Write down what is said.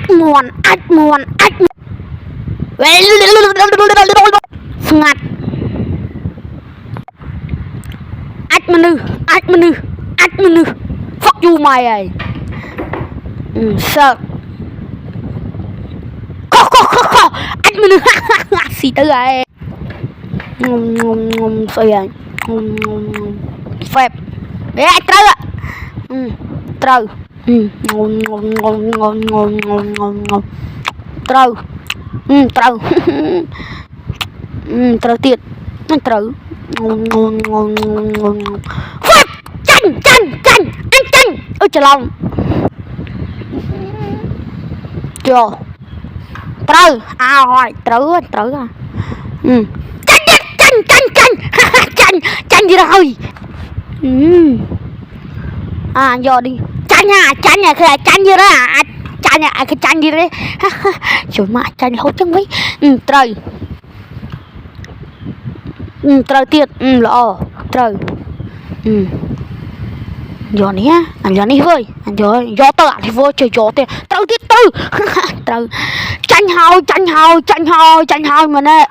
muộn ngặt menu fuck you mày ơi sợ khó menu xì tới rồi sao vậy phép để ai trâu ạ trâu trâu trâu tiệt trâu phép chanh anh chanh ôi trời lòng chưa trâu rồi trâu à chanh gì rồi giờ đi chanh cái chanh gì đó cái chanh gì đấy trời mà chanh hốt chân mấy trời trời tiệt lọ trời giờ này á anh giờ này vui anh giờ tao lại vui chơi gió tiệt trời tiệt trời chanh hao mà nè